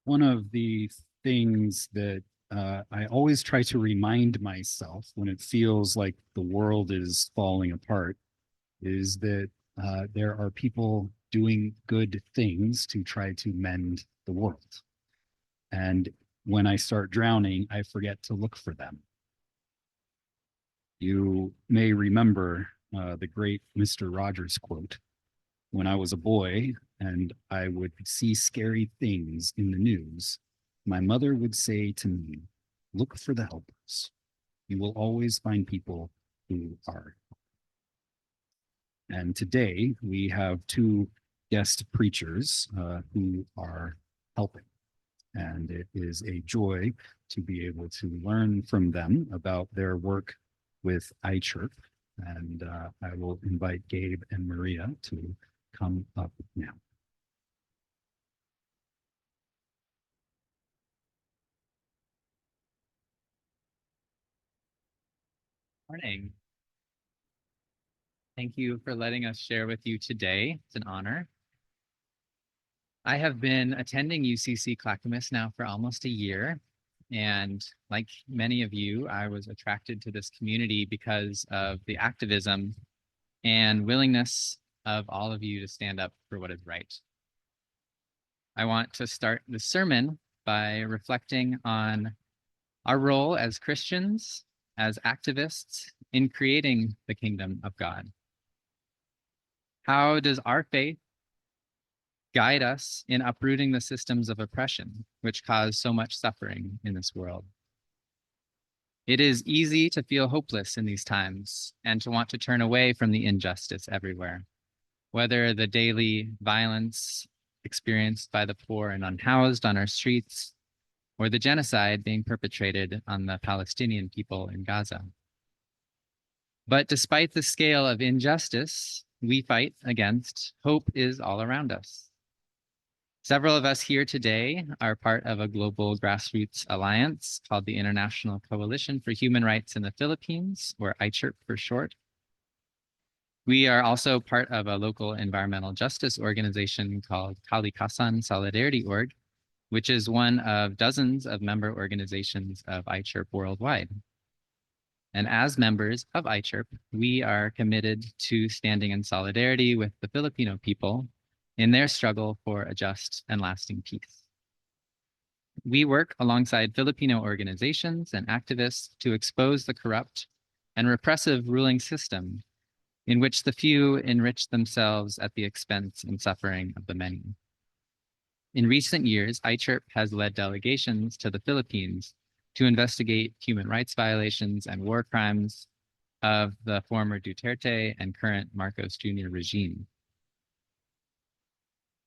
One of the things that I always try to remind myself when it feels like the world is falling apart is that there are people doing good things to try to mend the world. And when I start drowning, I forget to look for them. You may remember the great Mr. Rogers quote: when I was a boy and I would see scary things in the news, my mother would say to me, look for the helpers. You will always find people who are. And today we have two guest preachers who are helping. And it is a joy to be able to learn from them about their work with iCHRP. And I will invite Gabe and Maria to come up now. Morning. Thank you for letting us share with you today. It's an honor. I have been attending UCC Clackamas now for almost a year. And like many of you, I was attracted to this community because of the activism and willingness of all of you to stand up for what is right. I want to start the sermon by reflecting on our role as Christians, as activists in creating the kingdom of God. How does our faith guide us in uprooting the systems of oppression which cause so much suffering in this world? It is easy to feel hopeless in these times and to want to turn away from the injustice everywhere, whether the daily violence experienced by the poor and unhoused on our streets, or the genocide being perpetrated on the Palestinian people in Gaza. But despite the scale of injustice we fight against, hope is all around us. Several of us here today are part of a global grassroots alliance called the International Coalition for Human Rights in the Philippines, or iCHRP for short. We are also part of a local environmental justice organization called Kalikasan Solidarity Org, which is one of dozens of member organizations of iCHRP worldwide. And as members of iCHRP, we are committed to standing in solidarity with the Filipino people in their struggle for a just and lasting peace. We work alongside Filipino organizations and activists to expose the corrupt and repressive ruling system in which the few enrich themselves at the expense and suffering of the many. In recent years, iCHRP has led delegations to the Philippines to investigate human rights violations and war crimes of the former Duterte and current Marcos Jr. regime.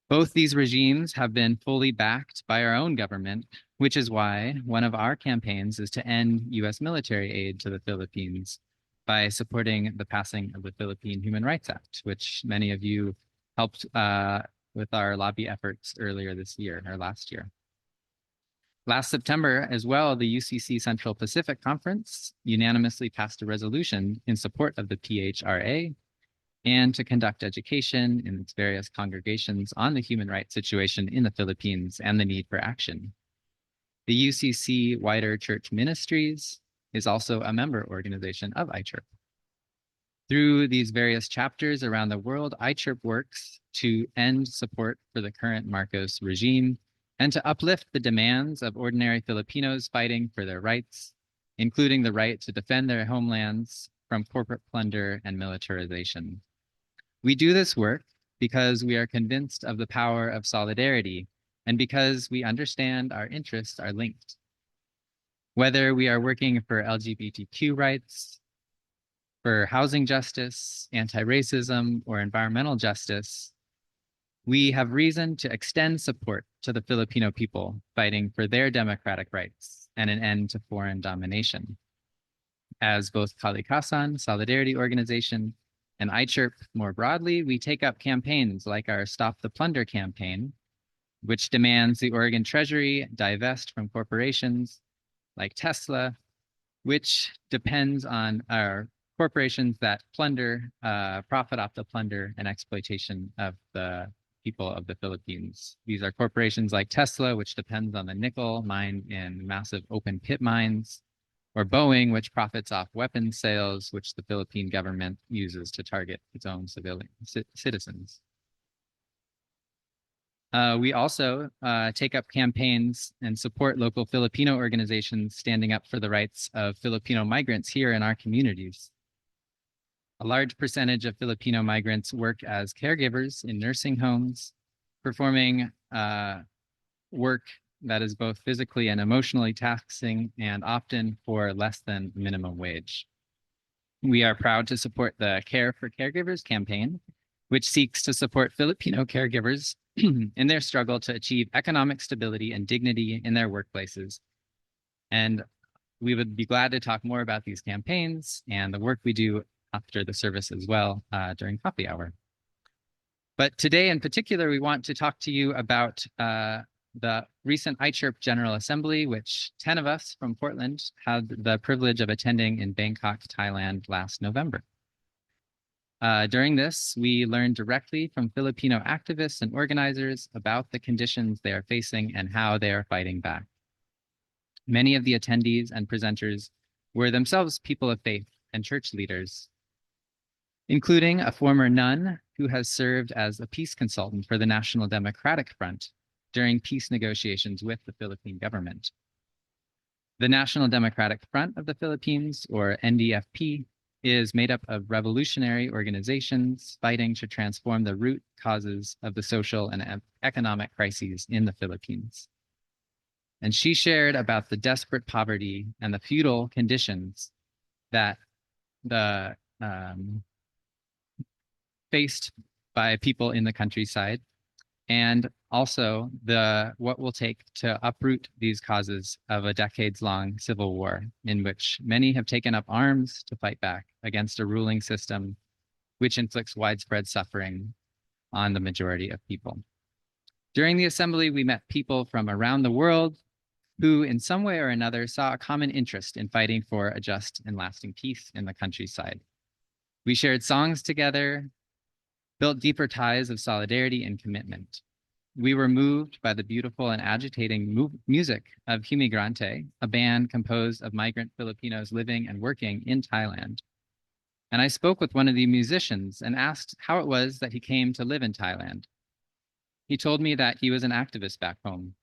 Both these regimes have been fully backed by our own government, which is why one of our campaigns is to end US military aid to the Philippines by supporting the passing of the Philippine Human Rights Act, which many of you helped with our lobby efforts earlier this year, or last year. Last September as well, the UCC Central Pacific Conference unanimously passed a resolution in support of the PHRA and to conduct education in its various congregations on the human rights situation in the Philippines and the need for action. The UCC Wider Church Ministries is also a member organization of iCHRP. Through these various chapters around the world, iCHRP works to end support for the current Marcos regime and to uplift the demands of ordinary Filipinos fighting for their rights, including the right to defend their homelands from corporate plunder and militarization. We do this work because we are convinced of the power of solidarity and because we understand our interests are linked. Whether we are working for LGBTQ rights, for housing justice, anti-racism, or environmental justice, we have reason to extend support to the Filipino people fighting for their democratic rights and an end to foreign domination. As both Kalikasan Solidarity Organization and iCHRP more broadly, we take up campaigns like our Stop the Plunder campaign, which demands the Oregon Treasury divest from corporations like Tesla, which depends on our corporations that plunder, profit off the plunder and exploitation of the people of the Philippines. These are corporations like Tesla, which depends on the nickel mined in massive open pit mines, or Boeing, which profits off weapons sales, which the Philippine government uses to target its own citizens. We also take up campaigns and support local Filipino organizations standing up for the rights of Filipino migrants here in our communities. A large percentage of Filipino migrants work as caregivers in nursing homes, performing work that is both physically and emotionally taxing and often for less than minimum wage. We are proud to support the Care for Caregivers campaign, which seeks to support Filipino caregivers in their struggle to achieve economic stability and dignity in their workplaces. And we would be glad to talk more about these campaigns and the work we do after the service as well during coffee hour. But today in particular, we want to talk to you about the recent iCHRP General Assembly, which 10 of us from Portland had the privilege of attending in Bangkok, Thailand last November. During this, we learned directly from Filipino activists and organizers about the conditions they are facing and how they are fighting back. Many of the attendees and presenters were themselves people of faith and church leaders, including a former nun who has served as a peace consultant for the National Democratic Front during peace negotiations with the Philippine government. The National Democratic Front of the Philippines, or NDFP, is made up of revolutionary organizations fighting to transform the root causes of the social and economic crises in the Philippines. And she shared about the desperate poverty and the feudal conditions that the faced by people in the countryside, and also what will take to uproot these causes of a decades-long civil war in which many have taken up arms to fight back against a ruling system which inflicts widespread suffering on the majority of people. During the assembly, we met people from around the world who in some way or another saw a common interest in fighting for a just and lasting peace in the countryside. We shared songs together, built deeper ties of solidarity and commitment. We were moved by the beautiful and agitating music of Himigrante, a band composed of migrant Filipinos living and working in Thailand. And I spoke with one of the musicians and asked how it was that he came to live in Thailand. He told me that he was an activist back home,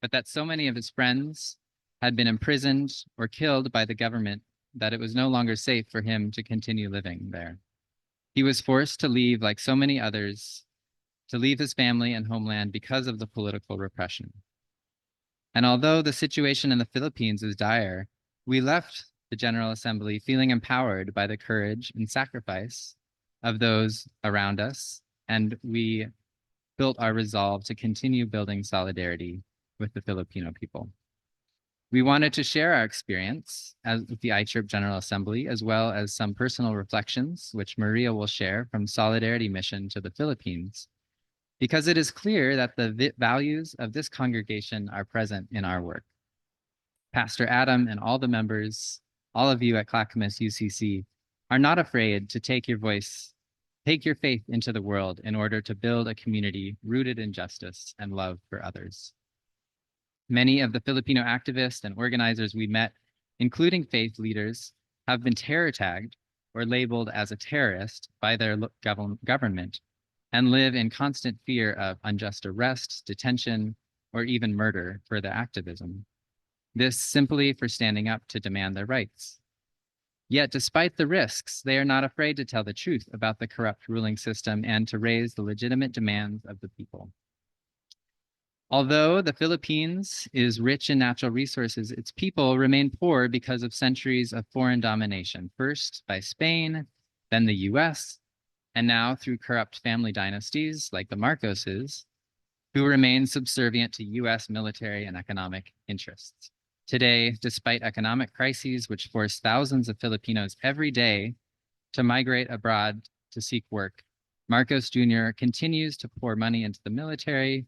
but that so many of his friends had been imprisoned or killed by the government that it was no longer safe for him to continue living there. He was forced to leave, like so many others, to leave his family and homeland because of the political repression. And although the situation in the Philippines is dire, we left the General Assembly feeling empowered by the courage and sacrifice of those around us, and we built our resolve to continue building solidarity with the Filipino people. We wanted to share our experience with the iCHRP General Assembly, as well as some personal reflections, which Maria will share from Solidarity Mission to the Philippines, because it is clear that the values of this congregation are present in our work. Pastor Adam and all the members, all of you at Clackamas UCC, are not afraid to take your faith into the world in order to build a community rooted in justice and love for others. Many of the Filipino activists and organizers we met, including faith leaders, have been terror tagged or labeled as a terrorist by their government and live in constant fear of unjust arrest, detention, or even murder for their activism. This simply for standing up to demand their rights. Yet, despite the risks, they are not afraid to tell the truth about the corrupt ruling system and to raise the legitimate demands of the people. Although the Philippines is rich in natural resources, its people remain poor because of centuries of foreign domination, first by Spain, then the US, and now through corrupt family dynasties like the Marcoses, who remain subservient to US military and economic interests. Today, despite economic crises which force thousands of Filipinos every day to migrate abroad to seek work, Marcos Jr. continues to pour money into the military,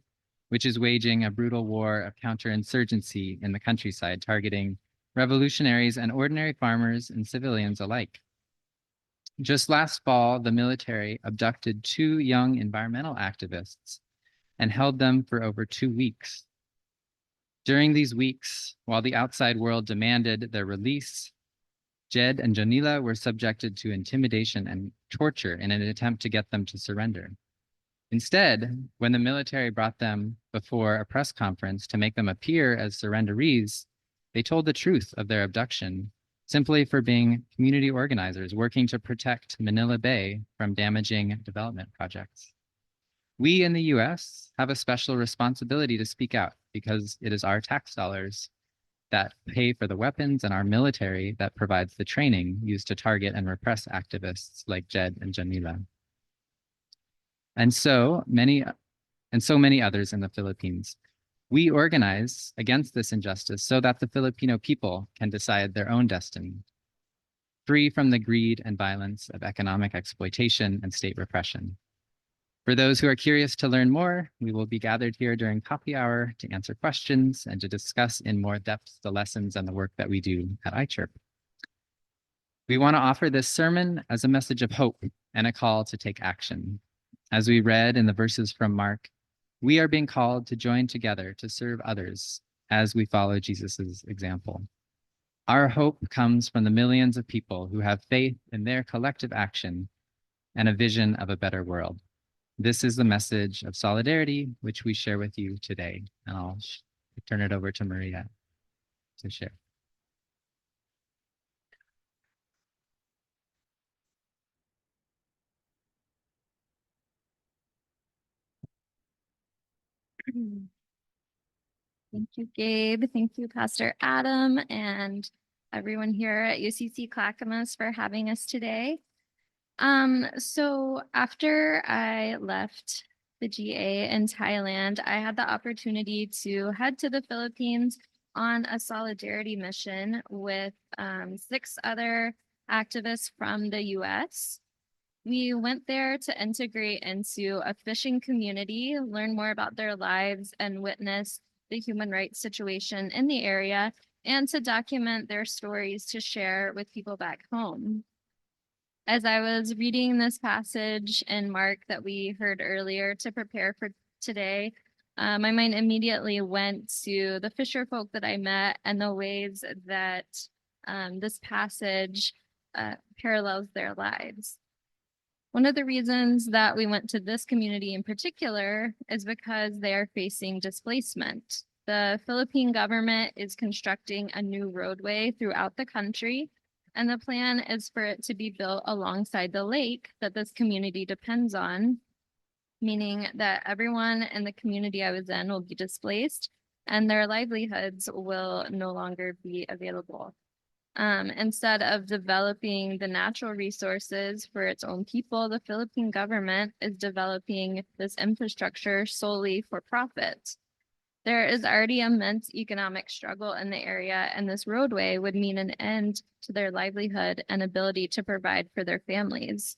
which is waging a brutal war of counterinsurgency in the countryside, targeting revolutionaries and ordinary farmers and civilians alike. Just last fall, the military abducted 2 young environmental activists and held them for over 2 weeks. During these weeks, while the outside world demanded their release, Jed and Janila were subjected to intimidation and torture in an attempt to get them to surrender. Instead, when the military brought them before a press conference to make them appear as surrenderees, they told the truth of their abduction, simply for being community organizers working to protect Manila Bay from damaging development projects. We in the US have a special responsibility to speak out because it is our tax dollars that pay for the weapons and our military that provides the training used to target and repress activists like Jed and Janila. And so many others in the Philippines. We organize against this injustice so that the Filipino people can decide their own destiny, free from the greed and violence of economic exploitation and state repression. For those who are curious to learn more, we will be gathered here during coffee hour to answer questions and to discuss in more depth the lessons and the work that we do at iCHRP. We want to offer this sermon as a message of hope and a call to take action. As we read in the verses from Mark, we are being called to join together to serve others as we follow Jesus's example. Our hope comes from the millions of people who have faith in their collective action and a vision of a better world. This is the message of solidarity, which we share with you today. And I'll turn it over to Maria to share. Thank you, Gabe. Thank you, Pastor Adam, and everyone here at UCC Clackamas for having us today. So after I left the GA in Thailand, I had the opportunity to head to the Philippines on a solidarity mission with 6 other activists from the US. We went there to integrate into a fishing community, learn more about their lives, and witness the human rights situation in the area, and to document their stories to share with people back home. As I was reading this passage in Mark that we heard earlier to prepare for today, my mind immediately went to the fisher folk that I met and the ways that this passage parallels their lives. One of the reasons that we went to this community in particular is because they are facing displacement. The Philippine government is constructing a new roadway throughout the country, and the plan is for it to be built alongside the lake that this community depends on, meaning that everyone in the community I was in will be displaced and their livelihoods will no longer be available. Instead of developing the natural resources for its own people, the Philippine government is developing this infrastructure solely for profit. There is already immense economic struggle in the area, and this roadway would mean an end to their livelihood and ability to provide for their families.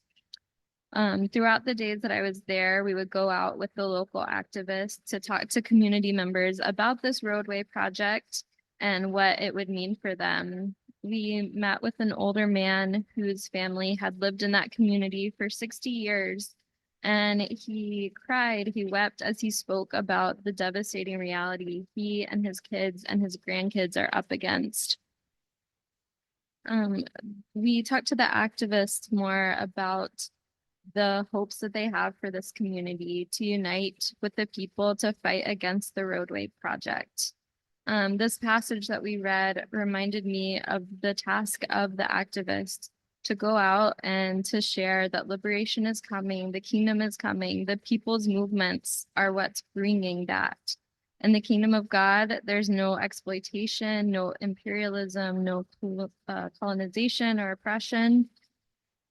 Throughout the days that I was there, we would go out with the local activists to talk to community members about this roadway project and what it would mean for them. We met with an older man whose family had lived in that community for 60 years, and he cried, he wept as he spoke about the devastating reality he and his kids and his grandkids are up against. We talked to the activists more about the hopes that they have for this community to unite with the people to fight against the roadway project. This passage that we read reminded me of the task of the activists to go out and to share that liberation is coming, the kingdom is coming, the people's movements are what's bringing that. In the kingdom of God, there's no exploitation, no imperialism, no colonization or oppression.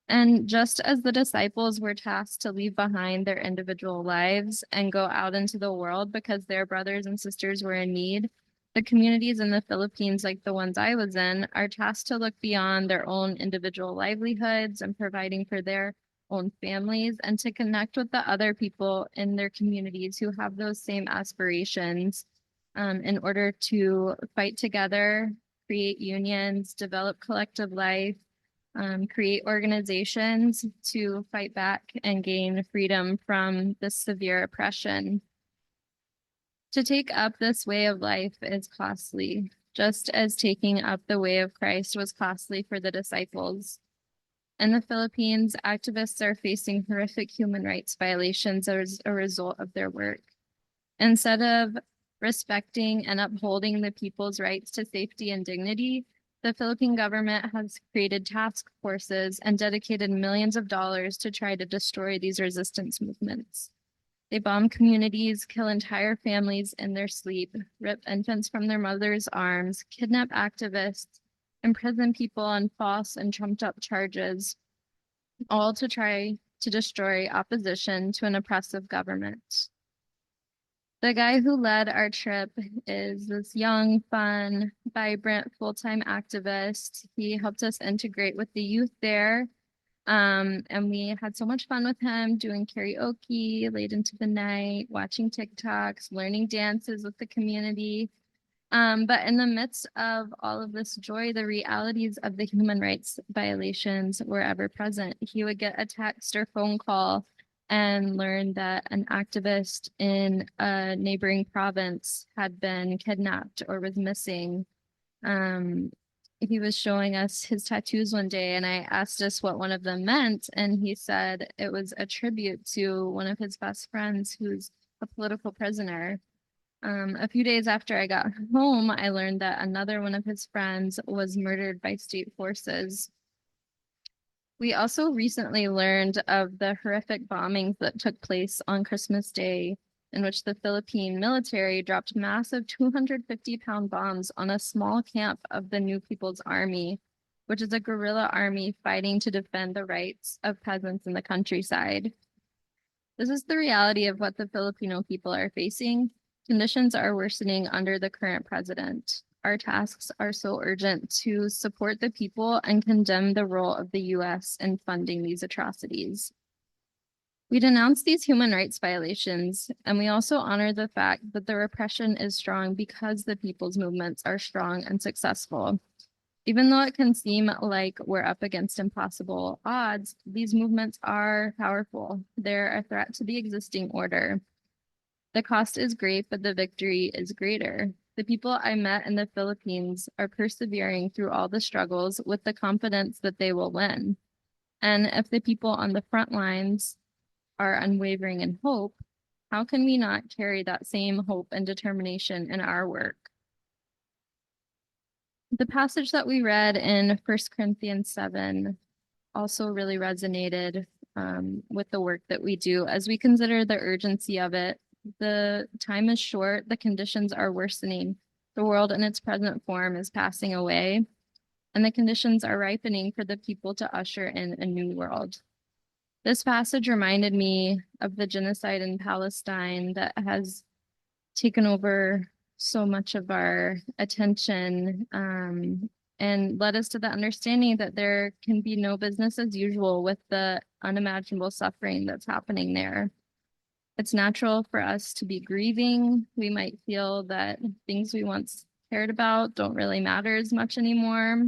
And just as the disciples were tasked to leave behind their individual lives and go out into the world because their brothers and sisters were in need, the communities in the Philippines, like the ones I was in, are tasked to look beyond their own individual livelihoods and providing for their own families and to connect with the other people in their communities who have those same aspirations in order to fight together, create unions, develop collective life, create organizations to fight back and gain freedom from this severe oppression. To take up this way of life is costly, just as taking up the way of Christ was costly for the disciples. In the Philippines, activists are facing horrific human rights violations as a result of their work. Instead of respecting and upholding the people's rights to safety and dignity, the Philippine government has created task forces and dedicated millions of dollars to try to destroy these resistance movements. They bomb communities, kill entire families in their sleep, rip infants from their mother's arms, kidnap activists, imprison people on false and trumped up charges, all to try to destroy opposition to an oppressive government. The guy who led our trip is this young, fun, vibrant, full-time activist. He helped us integrate with the youth there. And we had so much fun with him doing karaoke late into the night, watching TikToks, learning dances with the community. But in the midst of all of this joy, the realities of the human rights violations were ever present. He would get a text or phone call and learn that an activist in a neighboring province had been kidnapped or was missing. He was showing us his tattoos one day, and I asked us what one of them meant, and he said it was a tribute to one of his best friends who's a political prisoner. A few days after I got home, I learned that another one of his friends was murdered by state forces. We also recently learned of the horrific bombings that took place on Christmas Day, in which the Philippine military dropped massive 250-pound bombs on a small camp of the New People's Army, which is a guerrilla army fighting to defend the rights of peasants in the countryside. This is the reality of what the Filipino people are facing. Conditions are worsening under the current president. Our tasks are so urgent to support the people and condemn the role of the US in funding these atrocities. We denounce these human rights violations, and we also honor the fact that the repression is strong because the people's movements are strong and successful. Even though it can seem like we're up against impossible odds, these movements are powerful. They're a threat to the existing order. The cost is great, but the victory is greater. The people I met in the Philippines are persevering through all the struggles with the confidence that they will win. And if the people on the front lines are unwavering in hope, how can we not carry that same hope and determination in our work? The passage that we read in 1 Corinthians 7 also really resonated with the work that we do as we consider the urgency of it. The time is short, the conditions are worsening, the world in its present form is passing away, and the conditions are ripening for the people to usher in a new world. This passage reminded me of the genocide in Palestine that has taken over so much of our attention and led us to the understanding that there can be no business as usual with the unimaginable suffering that's happening there. It's natural for us to be grieving. We might feel that things we once cared about don't really matter as much anymore.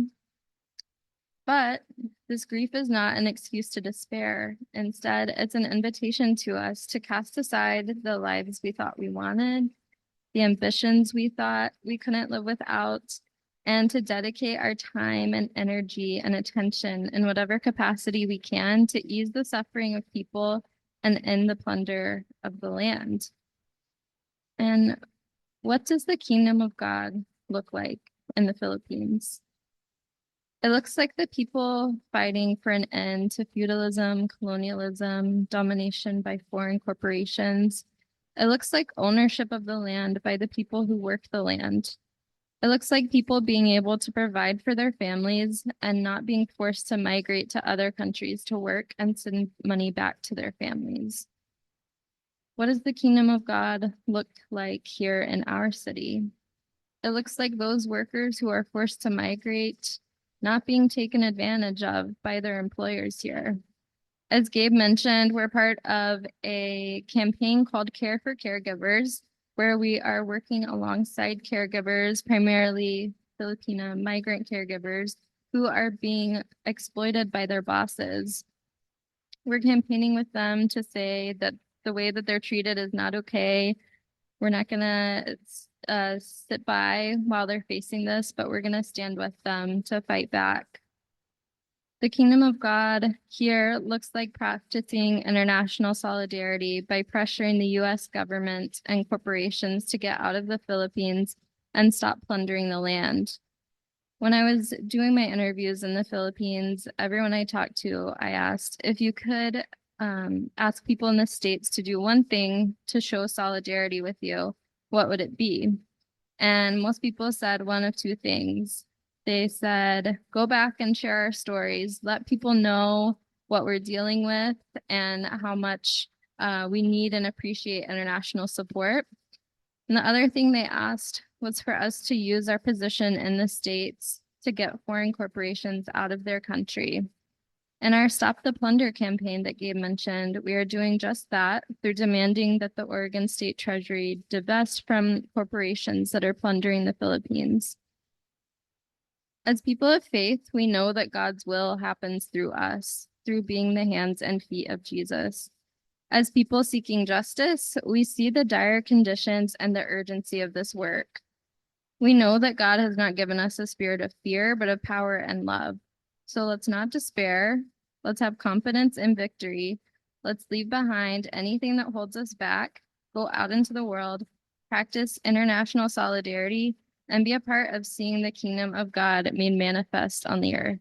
But this grief is not an excuse to despair. Instead, it's an invitation to us to cast aside the lives we thought we wanted, the ambitions we thought we couldn't live without, and to dedicate our time and energy and attention in whatever capacity we can to ease the suffering of people and end the plunder of the land. And what does the kingdom of God look like in the Philippines? It looks like the people fighting for an end to feudalism, colonialism, domination by foreign corporations. It looks like ownership of the land by the people who work the land. It looks like people being able to provide for their families and not being forced to migrate to other countries to work and send money back to their families. What does the kingdom of God look like here in our city? It looks like those workers who are forced to migrate not being taken advantage of by their employers here. As Gabe mentioned, we're part of a campaign called Care for Caregivers, where we are working alongside caregivers, primarily Filipino migrant caregivers, who are being exploited by their bosses. We're campaigning with them to say that the way that they're treated is not okay. We're not gonna sit by while they're facing this, but we're gonna stand with them to fight back. The kingdom of God here looks like practicing international solidarity by pressuring the US government and corporations to get out of the Philippines and stop plundering the land. When I was doing my interviews in the Philippines, everyone I talked to, I asked if you could ask people in the States to do one thing to show solidarity with you, what would it be? And most people said one of two things. They said, go back and share our stories, let people know what we're dealing with and how much we need and appreciate international support. And the other thing they asked was for us to use our position in the States to get foreign corporations out of their country. In our Stop the Plunder campaign that Gabe mentioned, we are doing just that through demanding that the Oregon State Treasury divest from corporations that are plundering the Philippines. As people of faith, we know that God's will happens through us, through being the hands and feet of Jesus. As people seeking justice, we see the dire conditions and the urgency of this work. We know that God has not given us a spirit of fear, but of power and love. So let's not despair. Let's have confidence in victory. Let's leave behind anything that holds us back, go out into the world, practice international solidarity, and be a part of seeing the kingdom of God made manifest on the earth.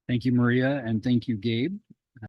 Thank you, Maria, and thank you, Gabe.